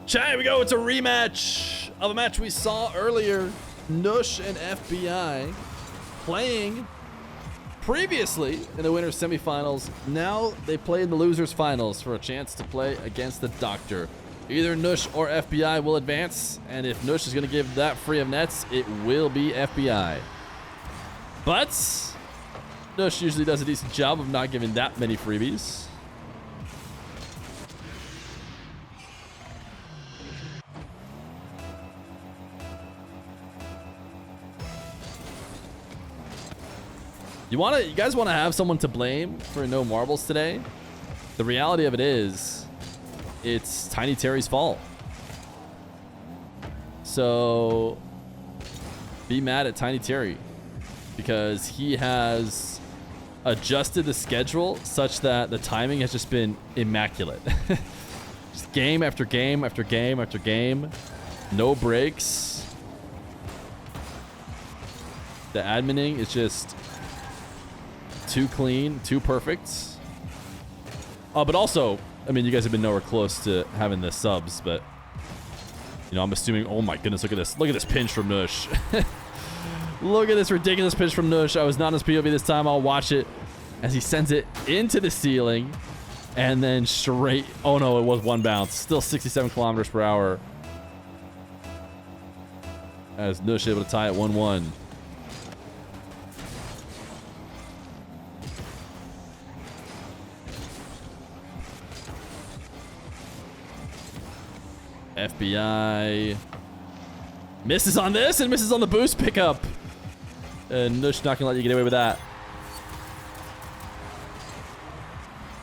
Chat, here we go. It's a rematch of a match we saw earlier. Nush and FBI playing previously in the winners semifinals. Now they play in the losers finals for a chance to play against the Doctor. Either Nush or FBI will advance, and if Nush is going to give that free of nets, it will be FBI. But Nush usually does a decent job of not giving that many freebies. You guys want to have someone to blame for no marbles today? The reality of it is, it's Tiny Terry's fault. So be mad at Tiny Terry because he has adjusted the schedule such that the timing has just been immaculate. Just game after game after game after game. No breaks. The adminning is just too clean, too perfect. Oh, but also, I mean, you guys have been nowhere close to having the subs, but you know, I'm assuming. Oh my goodness, look at this! Look at this pinch from Nush. Look at this ridiculous pitch from Nush. I was not on his POV this time. I'll watch it as he sends it into the ceiling and then straight. Oh no, it was one bounce. Still 67 kilometers per hour. As Nush able to tie it 1-1. FBI misses on this and misses on the boost pickup. And Nush not gonna let you get away with that.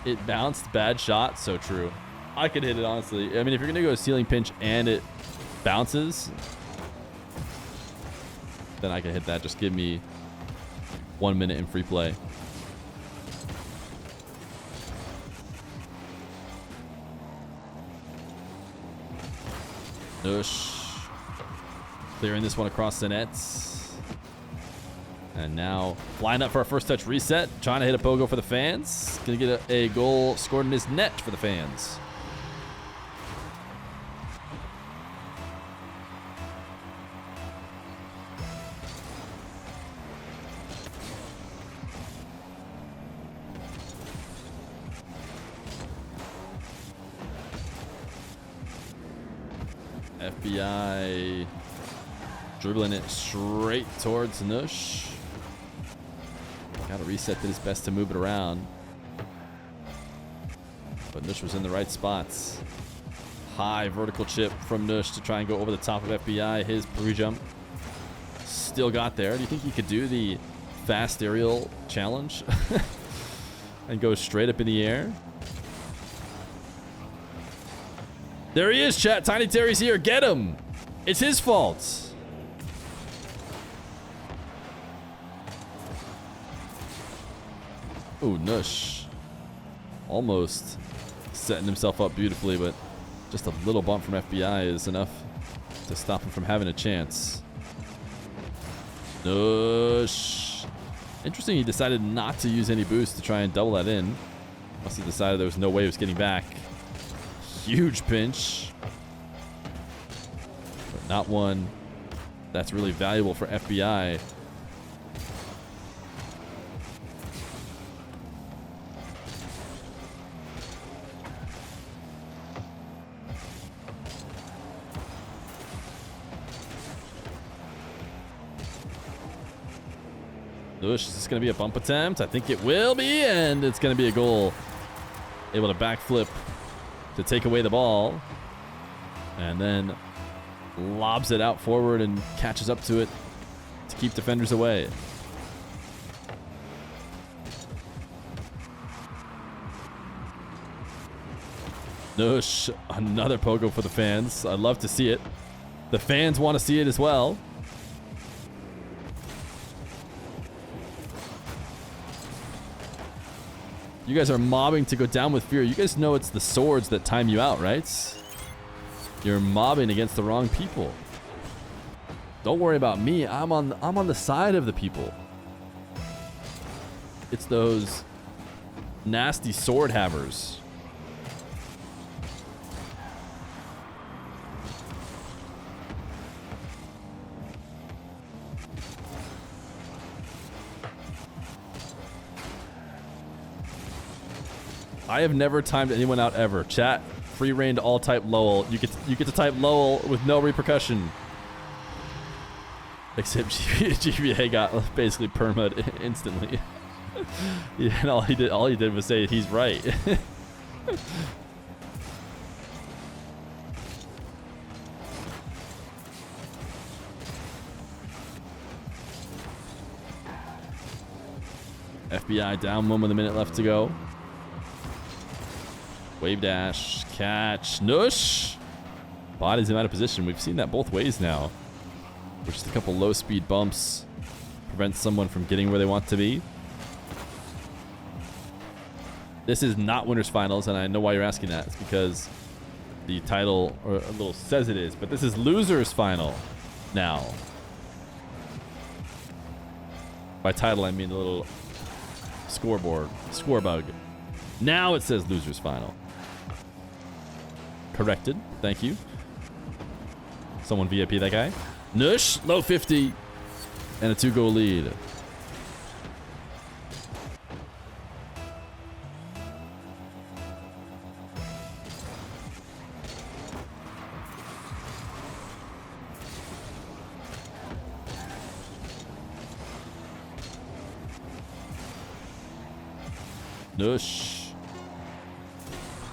It bounced, bad shot, so true. I could hit it, honestly. I mean, if you're gonna go ceiling pinch and it bounces, then I can hit that. Just give me 1 minute in free play. Nush clearing this one across the nets. And now line up for our first touch reset. Trying to hit a pogo for the fans. Gonna get a goal scored in his net for the fans. FBI dribbling it straight towards Nush. Got to reset, did his best to move it around. But Nush was in the right spots. High vertical chip from Nush to try and go over the top of FBI. His pre-jump still got there. Do you think he could do the fast aerial challenge and go straight up in the air? There he is, chat. Tiny Terry's here. Get him. It's his fault. Ooh, Nush. Almost setting himself up beautifully, but just a little bump from FBI is enough to stop him from having a chance. Nush. Interesting, he decided not to use any boost to try and double that in. Must have decided there was no way he was getting back. Huge pinch, but not one that's really valuable for FBI. Nush, is this going to be a bump attempt? I think it will be, and it's going to be a goal. Able to backflip to take away the ball, and then lobs it out forward and catches up to it to keep defenders away. Nush, another pogo for the fans. I love to see it. The fans want to see it as well. You guys are mobbing to go down with Feer. You guys know it's the swords that time you out, right? You're mobbing against the wrong people. Don't worry about me. I'm on the side of the people. It's those nasty sword havers. I have never timed anyone out ever. Chat, free reign to all type Lowell. You get to type Lowell with no repercussion. Except GBA got basically perma'd instantly. Yeah, and all he did was say he's right. FBI down 1 with a minute left to go. Wave dash, catch, Nush. Bodies him out of position. We've seen that both ways now. With just a couple low speed bumps prevents someone from getting where they want to be. This is not winners finals, and I know why you're asking that. It's because the title or a little says it is, but this is losers final now. By title, I mean the little scoreboard, score bug. Now it says losers final. Corrected. Thank you. Someone VIP that guy. Nush, low 50, and a 2-goal lead. Nush.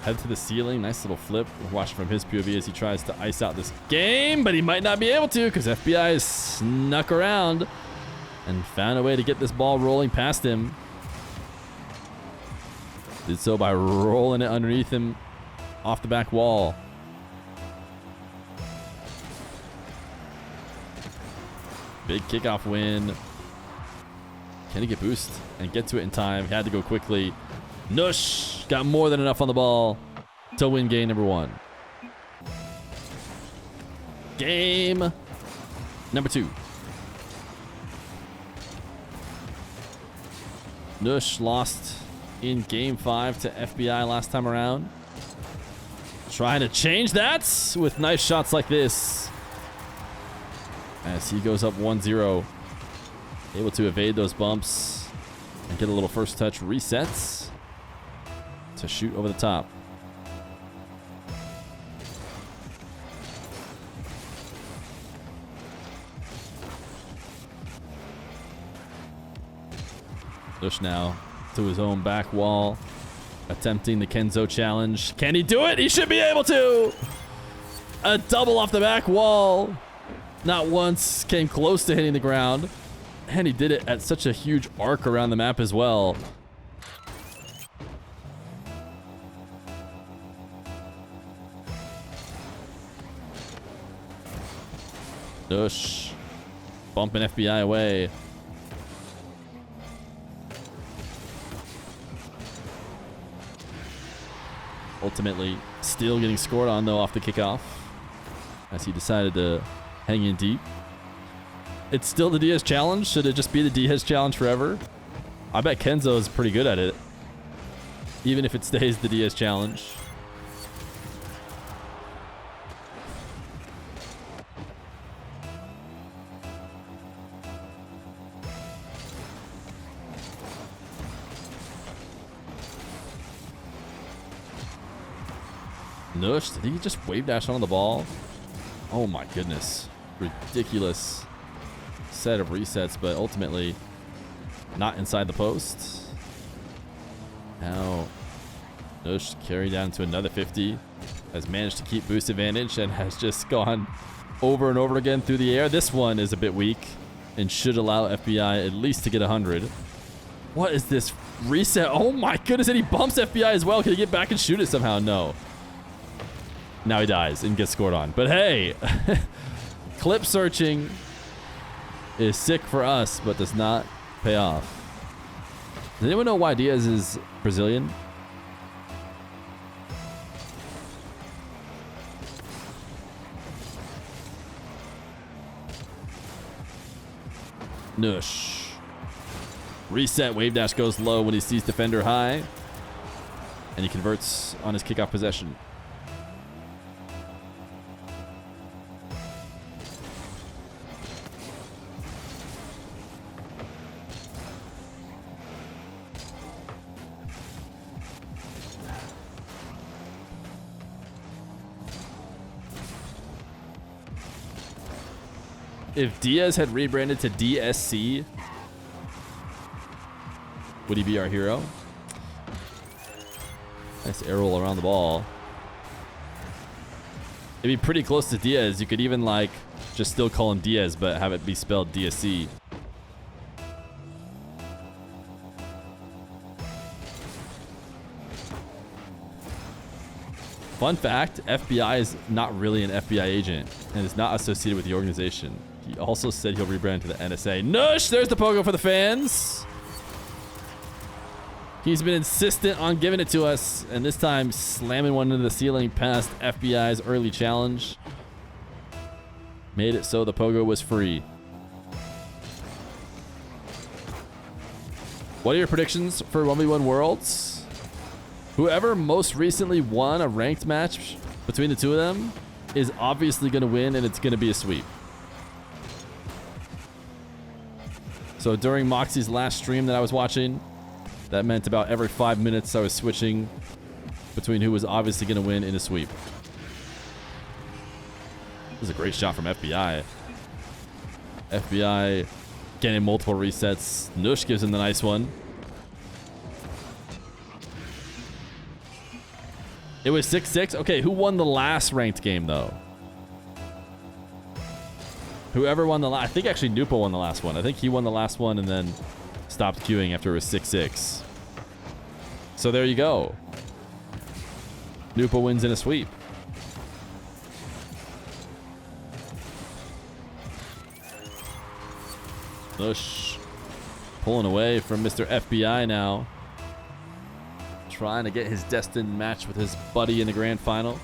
Head to the ceiling. Nice little flip. We're watching from his POV as he tries to ice out this game, but he might not be able to because FBI has snuck around and found a way to get this ball rolling past him. Did so by rolling it underneath him off the back wall. Big kickoff win. Can he get boost and get to it in time? He had to go quickly. Nush got more than enough on the ball to win game number 1. Game number 2. Nush lost in game 5 to FBI last time around. Trying to change that with nice shots like this. As he goes up 1-0. Able to evade those bumps and get a little first touch resets to shoot over the top. Nush now to his own back wall, attempting the Kenzo challenge. Can he do it? He should be able to. A double off the back wall. Not once came close to hitting the ground. And he did it at such a huge arc around the map as well. Nush bumping FBI away. Ultimately, still getting scored on though off the kickoff as he decided to hang in deep. It's still the DS challenge. Should it just be the DS challenge forever? I bet Kenzo is pretty good at it, even if it stays the DS challenge. Nush, did he just wave dash on the ball? Oh my goodness. Ridiculous set of resets, but ultimately not inside the post. Now Nush carried down to another 50. Has managed to keep boost advantage and has just gone over and over again through the air. This one is a bit weak and should allow FBI at least to get 100. What is this reset? Oh my goodness, and he bumps FBI as well. Can he get back and shoot it somehow? No. Now he dies and gets scored on. But hey, clip searching is sick for us, but does not pay off. Does anyone know why Diaz is Brazilian? Nush. Reset, wave dash goes low when he sees defender high. And he converts on his kickoff possession. If Diaz had rebranded to DSC, would he be our hero? Nice air roll around the ball. It'd be pretty close to Diaz. You could even like just still call him Diaz, but have it be spelled DSC. Fun fact, FBI is not really an FBI agent and is not associated with the organization. He also said he'll rebrand to the NSA. Nush, there's the pogo for the fans. He's been insistent on giving it to us, and this time slamming one into the ceiling past FBI's early challenge. Made it so the pogo was free. What are your predictions for 1v1 Worlds? Whoever most recently won a ranked match between the two of them is obviously going to win, and it's going to be a sweep. So during Moxie's last stream that I was watching, that meant about every 5 minutes I was switching between who was obviously going to win in a sweep. This is a great shot from FBI. FBI getting multiple resets. Nush gives him the nice one. It was 6-6. Okay, who won the last ranked game, though? Whoever won the last... I think actually Nupa won the last one. I think he won the last one and then stopped queuing after it was 6-6. So there you go. Nupa wins in a sweep. Nush pulling away from Mr. FBI now. Trying to get his destined match with his buddy in the grand final.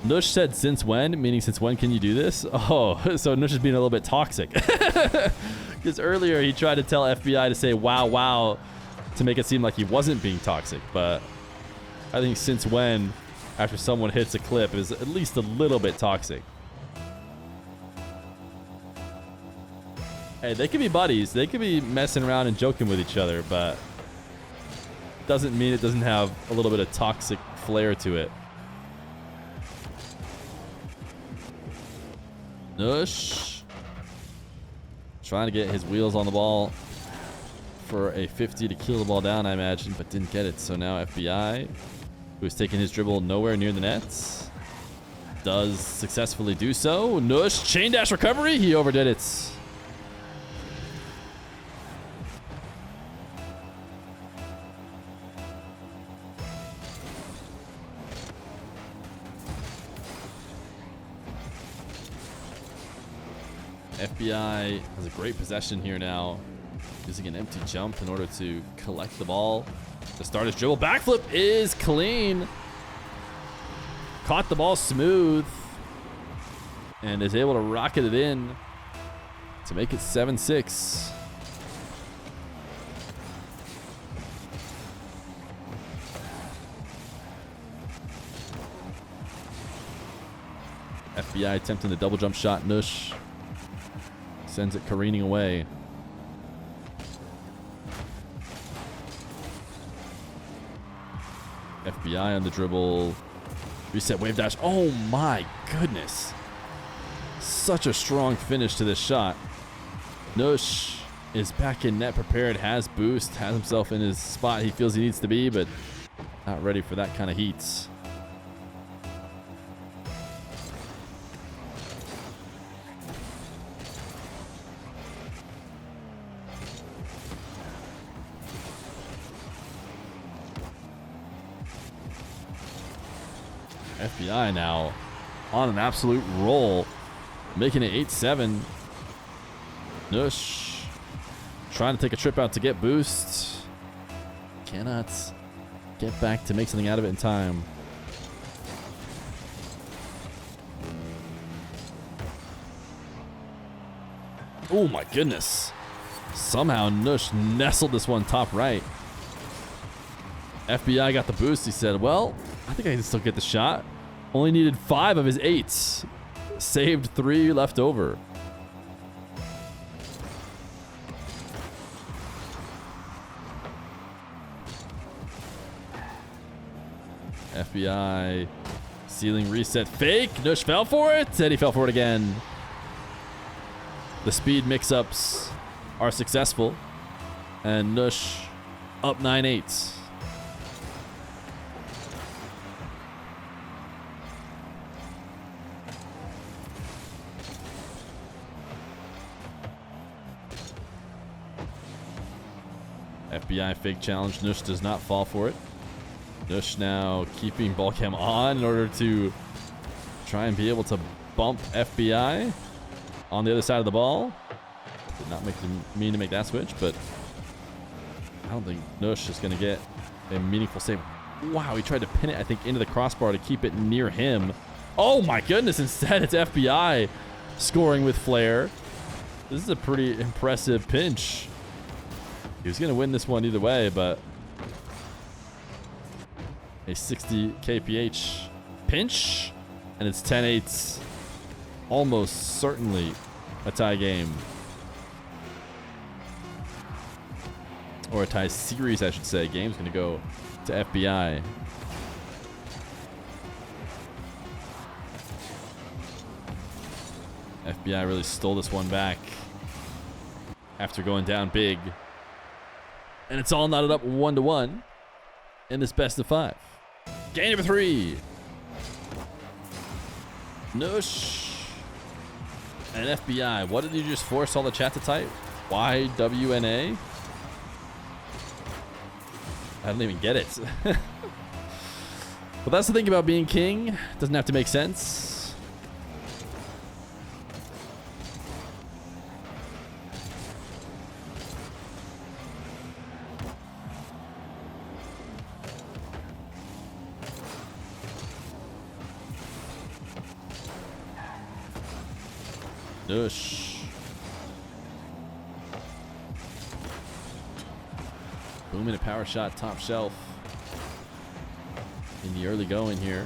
Nush said, since when? Meaning, since when can you do this? Oh, so Nush is being a little bit toxic. Because earlier he tried to tell FBI to say wow, wow, to make it seem like he wasn't being toxic. But I think since when, after someone hits a clip, is at least a little bit toxic. Hey, they could be buddies. They could be messing around and joking with each other, but doesn't mean it doesn't have a little bit of toxic flair to it. Nush trying to get his wheels on the ball for a 50 to kill the ball down, I imagine, but didn't get it. So now FBI, who's taking his dribble nowhere near the nets, does successfully do so. Nush, chain dash recovery. He overdid it. FBI has a great possession here now, using an empty jump in order to collect the ball. To start his dribble, backflip is clean. Caught the ball smooth and is able to rocket it in to make it 7-6. FBI attempting the double jump shot. Nush sends it careening away. FBI on the dribble. Reset wave dash. Oh my goodness. Such a strong finish to this shot. Nush is back in net prepared, has boost, has himself in his spot he feels he needs to be, but not ready for that kind of heat. FBI now on an absolute roll, making it 8-7. Nush trying to take a trip out to get boost. Cannot get back to make something out of it in time. Oh my goodness. Somehow Nush nestled this one top right. FBI got the boost. He said, well, I think I can still get the shot. Only needed 5 of his 8. Saved 3 left over. FBI Ceiling reset fake. Nush fell for it, and he fell for it again. The speed mix-ups are successful, and Nush up 9-8. FBI fake challenge. Nush does not fall for it. Nush now keeping ball cam on in order to try and be able to bump FBI on the other side of the ball. Did not mean to make that switch, but I don't think Nush is going to get a meaningful save. Wow, he tried to pin it, I think, into the crossbar to keep it near him. Oh my goodness, instead it's FBI scoring with flair. This is a pretty impressive pinch. He was going to win this one either way, but a 60 kph pinch, and it's 10-8. Almost certainly a tie game. Or a tie series, I should say. Game's going to go to FBI. FBI really stole this one back after going down big. And it's all knotted up 1-1 in this best of 5. Game number 3. Nush and FBI. What did you just force all the chat to type? YWNA? I don't even get it. But that's the thing about being king. Doesn't have to make sense. Nush. Booming a power shot top shelf in the early going here.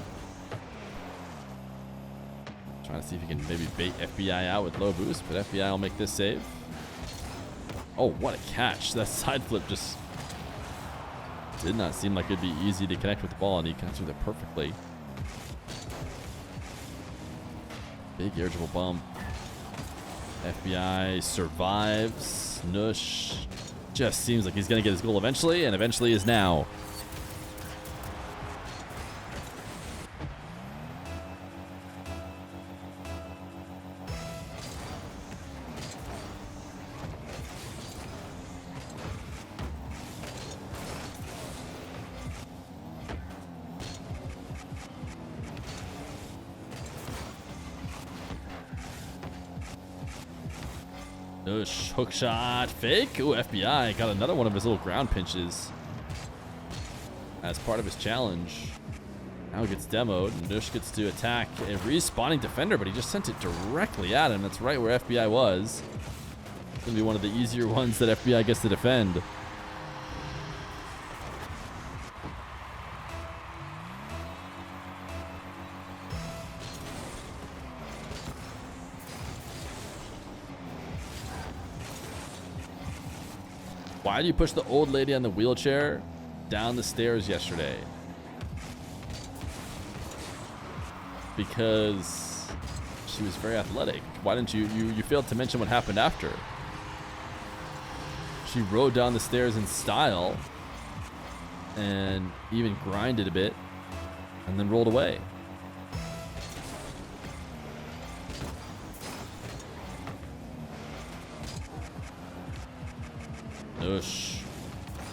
Trying to see if he can maybe bait FBI out with low boost, but FBI will make this save. Oh, what a catch. That side flip just did not seem like it'd be easy to connect with the ball, and he connects with it perfectly. Big irritable bump. FBI survives. Nush just seems like he's going to get his goal eventually, and eventually is now. Nush, hook shot, fake. Ooh, FBI got another one of his little ground pinches as part of his challenge. Now he gets demoed. Nush gets to attack a respawning defender, but he just sent it directly at him. That's right where FBI was. It's going to be one of the easier ones that FBI gets to defend. Why did you push the old lady on the wheelchair down the stairs yesterday? Because she was very athletic. Why didn't you failed to mention what happened after? She rode down the stairs in style and even grinded a bit and then rolled away. Nush,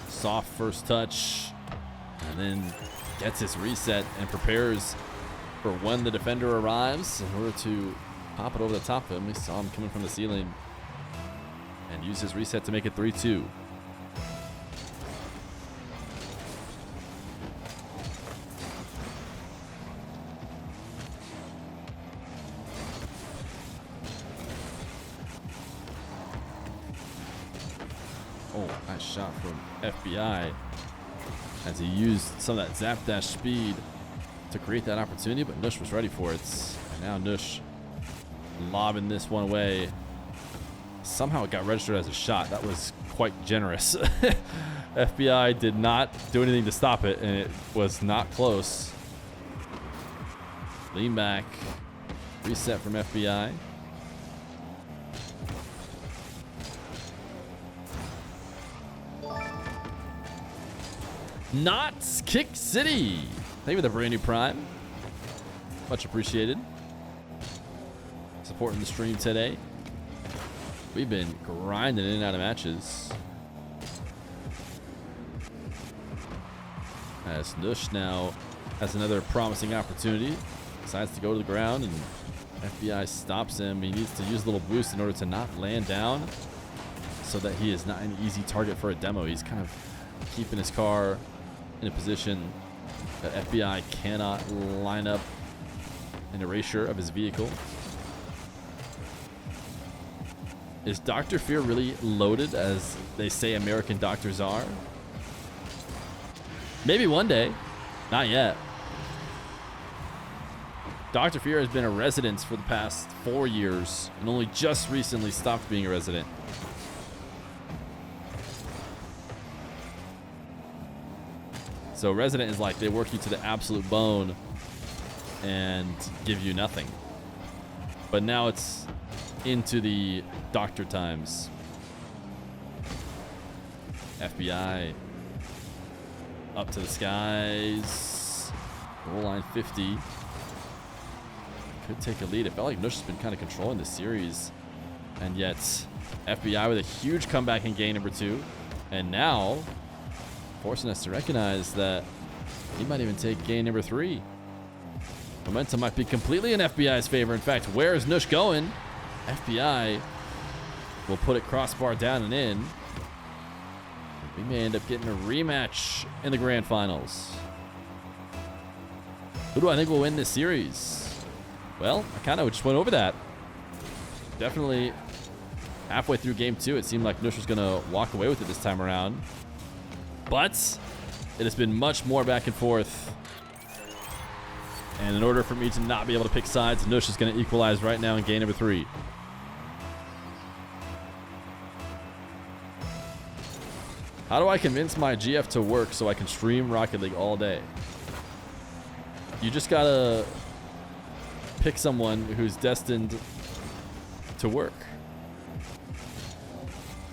soft first touch, and then gets his reset and prepares for when the defender arrives in order to pop it over the top of him. We saw him coming from the ceiling and use his reset to make it 3-2. Oh, nice shot from FBI as he used some of that zap dash speed to create that opportunity, but Nush was ready for it. And now Nush lobbing this one away. Somehow it got registered as a shot. That was quite generous. FBI did not do anything to stop it, and it was not close. Lean back. Reset from FBI. Knots Kick City. Thank you for the brand new Prime. Much appreciated. Supporting the stream today. We've been grinding in and out of matches. As Nush now has another promising opportunity. Decides to go to the ground and FBI stops him. He needs to use a little boost in order to not land down so that he is not an easy target for a demo. He's kind of keeping his car in a position that FBI cannot line up an erasure of his vehicle. Is Dr. Feer really loaded as they say American doctors are? Maybe one day. Not yet. Dr. Feer has been a resident for the past 4 years and only just recently stopped being a resident. So resident is like they work you to the absolute bone and give you nothing. But now it's into the doctor times. FBI up to the skies. Goal line 50. Could take a lead. It felt like Nush has been kind of controlling this series. And yet FBI with a huge comeback in game number 2. And now forcing us to recognize that he might even take game number 3. Momentum might be completely in FBI's favor. In fact, where is Nush going? FBI will put it crossbar down and in. We may end up getting a rematch in the grand finals. Who do I think will win this series? Well, I kind of just went over that. Definitely halfway through game 2, it seemed like Nush was going to walk away with it this time around. But it has been much more back and forth. And in order for me to not be able to pick sides, Nush is going to equalize right now in game number 3. How do I convince my GF to work so I can stream Rocket League all day? You just got to pick someone who's destined to work.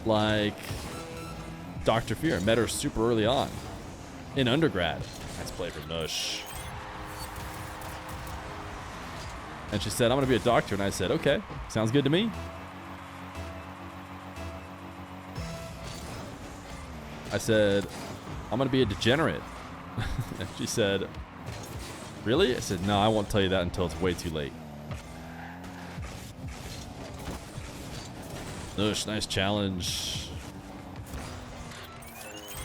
Like Dr. Feer. Met her super early on in undergrad. Nice play from Nush. And she said, I'm going to be a doctor. And I said, okay, sounds good to me. I said, I'm going to be a degenerate. And she said, really? I said, no, I won't tell you that until it's way too late. Nush, nice challenge.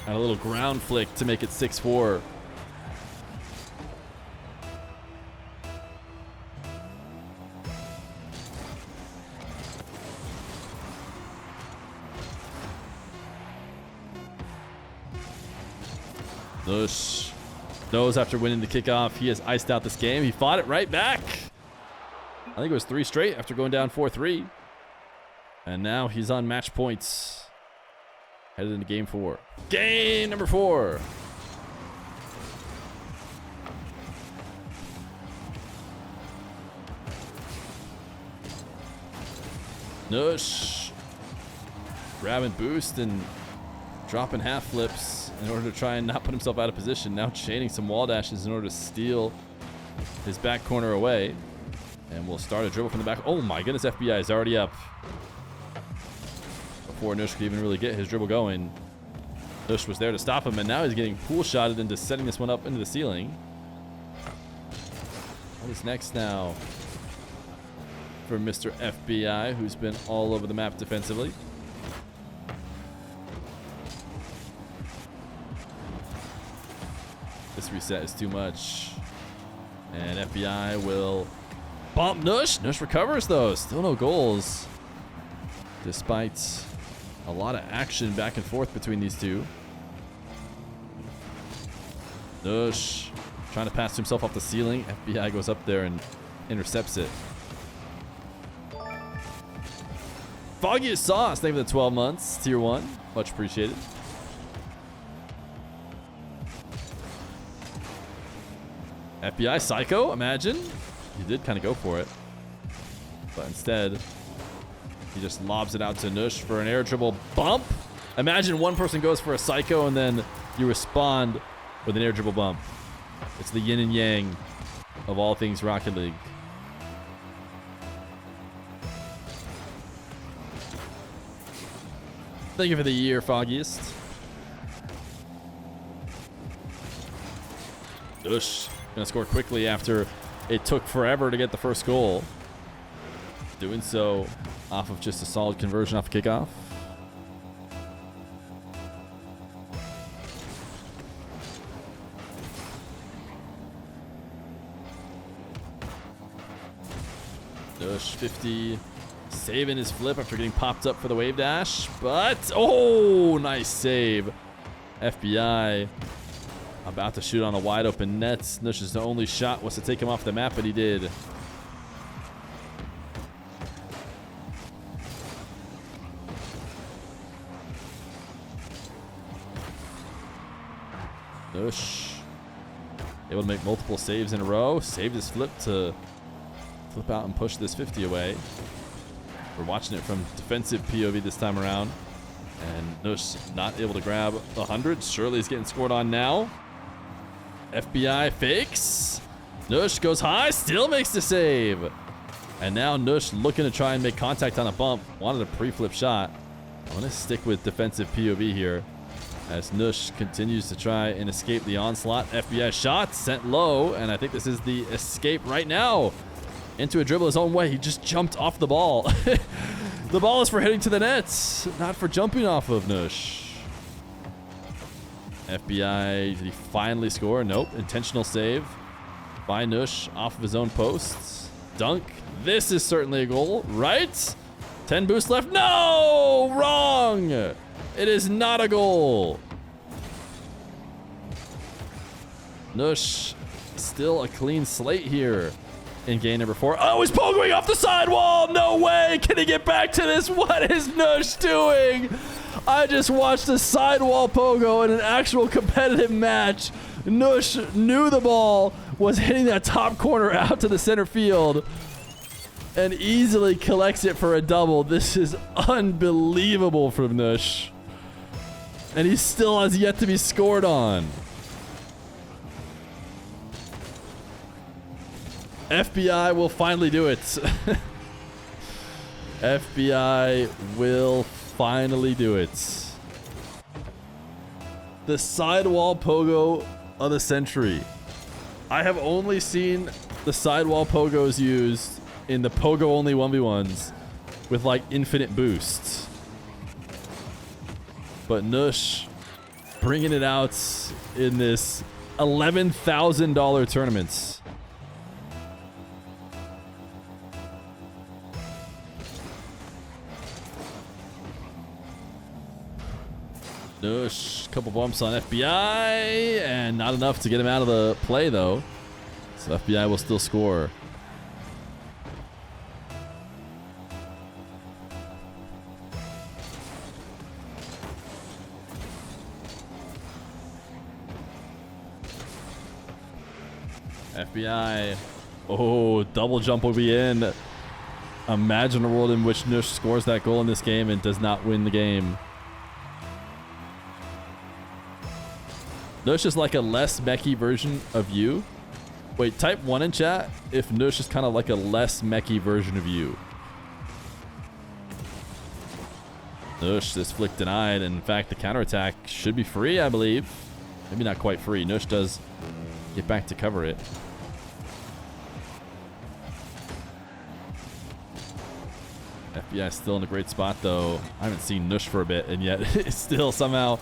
And a little ground flick to make it 6-4. Nush knows after winning the kickoff, he has iced out this game. He fought it right back. I think it was 3 straight after going down 4-3. And now he's on match points. Headed into game 4. Game number 4. Nush grabbing boost and dropping half flips in order to try and not put himself out of position. Now chaining some wall dashes in order to steal his back corner away. And we'll start a dribble from the back. Oh my goodness, FBI is already up. Before Nush could even really get his dribble going, Nush was there to stop him, and now he's getting pool shotted into setting this one up into the ceiling. What is next now for Mr. FBI, who's been all over the map defensively? This reset is too much. And FBI will bump Nush. Nush recovers though. Still no goals. Despite a lot of action back and forth between these two. Nush trying to pass himself off the ceiling. FBI goes up there and intercepts it. Foggiest Sauce, thank you for the 12 months. Tier 1. Much appreciated. FBI Psycho, imagine. he did kind of go for it. But instead, he just lobs it out to Nush for an air dribble bump. Imagine one person goes for a psycho and then you respond with an air dribble bump. It's the yin and yang of all things Rocket League. Thank you for the year, Foggiest. Nush gonna score quickly after it took forever to get the first goal. Doing so off of just a solid conversion off a kickoff. Nush 50, saving his flip after getting popped up for the wave dash, but oh, nice save. FBI about to shoot on a wide open net. Nush's only shot was to take him off the map, but he did. Nush able to make multiple saves in a row. Saved his flip to flip out and push this 50 away. We're watching it from defensive POV this time around. And Nush not able to grab 100. Shirley's getting scored on now. FBI fakes. Nush goes high, still makes the save. And now Nush looking to try and make contact on a bump. Wanted a pre-flip shot. I'm going to stick with defensive POV here as Nush continues to try and escape the onslaught. FBI shot sent low, and I think this is the escape right now. Into a dribble his own way. He just jumped off the ball. The ball is for hitting to the net, not for jumping off of Nush. FBI, did he finally score? Nope. Intentional save by Nush off of his own posts. Dunk. This is certainly a goal, right? 10 boosts left. No! Wrong! It is not a goal. Nush still a clean slate here in game number 4. Oh, he's pogoing off the sidewall. No way. Can he get back to this? What is Nush doing? I just watched a sidewall pogo in an actual competitive match. Nush knew the ball was hitting that top corner out to the center field and easily collects it for a double. This is unbelievable from Nush. And he still has yet to be scored on. FBI will finally do it. FBI will finally do it. The sidewall pogo of the century. I have only seen the sidewall pogos used in the pogo only 1v1s with like infinite boosts. But Nush bringing it out in this $11,000 tournament. Nush, couple bumps on FBI, and not enough to get him out of the play, though. So FBI will still score. FBI. Oh, double jump will be in. Imagine a world in which Nush scores that goal in this game and does not win the game. Nush is like a less mechy version of you. Wait, type 1 in chat if Nush is kind of like a less mechy version of you. Nush, this flick denied. And in fact, the counterattack should be free, I believe. Maybe not quite free. Nush does get back to cover it. FBI still in a great spot, though. I haven't seen Nush for a bit, and yet it's still somehow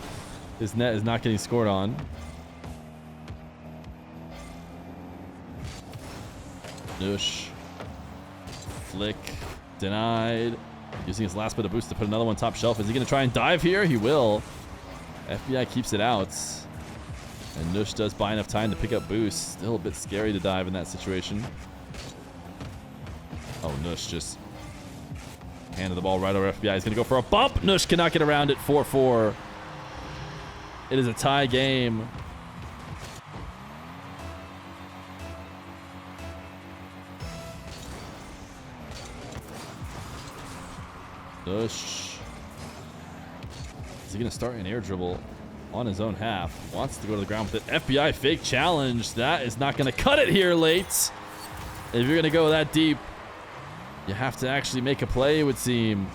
his net is not getting scored on. Nush. Flick. Denied. Using his last bit of boost to put another one top shelf. Is he going to try and dive here? He will. FBI keeps it out. And Nush does buy enough time to pick up boost. Still a bit scary to dive in that situation. Oh, Nush just handed the ball right over FBI. He's going to go for a bump. Nush cannot get around it. 4-4. It is a tie game. Nush. Is he going to start an air dribble on his own half? Wants to go to the ground with it. FBI fake challenge. That is not going to cut it here late. If you're going to go that deep, you have to actually make a play, it would seem.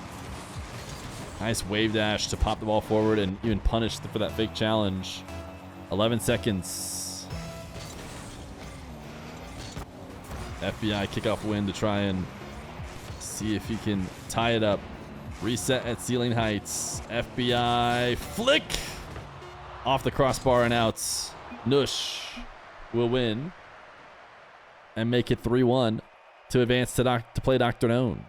Nice wave dash to pop the ball forward and even punish for that fake challenge. 11 seconds. FBI kickoff win to try and see if he can tie it up. Reset at ceiling heights. FBI flick off the crossbar and out. Nush will win and make it 3-1 to advance to play Dr. Known.